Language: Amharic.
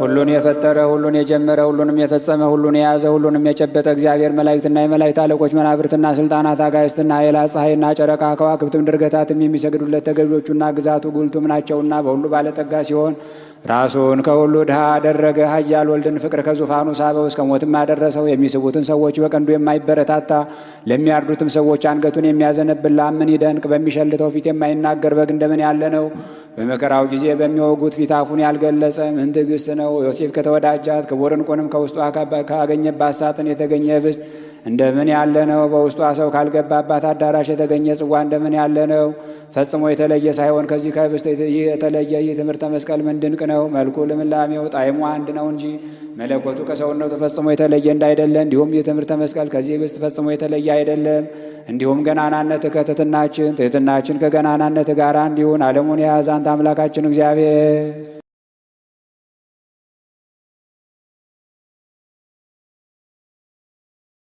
ሁሉን የፈጠረ ሁሉን የጀመረ ሁሉንም የፈጸመ ሁሉን የያዘ ሁሉንም የጨበጠ እግዚአብሔር መላእክትና የመላእክት አለቆች መናብርትና ስልጣናት አጋዕዝትና ኃይላት ፀሐይና ጨረቃ ከዋክብትም ድርገታትም የሚሰግዱለት ተገዦቹና ግዛቱ ጉልቱም ናቸውና በሁሉ ባለጠጋ ሲሆን ራሱን ከሁሉ ድሃ አደረገ። ኃያል ወልድን ፍቅር ከዙፋኑ ሳበው እስከ ሞትም አደረሰው። የሚስቡትን ሰዎች በቀንዱ የማይበረታታ ለሚያርዱትም ሰዎች አንገቱን የሚያዘነብል ምን ይደንቅ! በሚሸልተው ፊት የማይናገር በግ እንደምን ያለ ነው! በመከራው ጊዜ በሚወጉት ፊት አፉን ያልገለጸ ምን ትዕግስት ነው! ዮሴፍ ከተወዳጃት ክቡር ዕንቁንም ከውስጧ ካገኘባት ሳጥን የተገኘ ህብስት እንደምን ያለ ነው! በውስጧ ሰው ካልገባባት አዳራሽ የተገኘ ጽዋ እንደምን ያለ ነው! ፈጽሞ የተለየ ሳይሆን ከዚህ ከህብስት የተለየ ይህ ትምህርተ መስቀል ምን ድንቅ ነው! መልኩ ልምላሜው ጣዕሙ አንድ ነው እንጂ መለኮቱ ከሰውነቱ ፈጽሞ የተለየ እንዳይደለ፣ እንዲሁም ይህ ትምህርተ መስቀል ከዚህ ህብስት ፈጽሞ የተለየ አይደለም። እንዲሁም ገናናነት ከትሕትናችን፣ ትሕትናችን ከገናናነት ጋር እንዲሁን ዓለሙን የያዘ አንተ አምላካችን እግዚአብሔር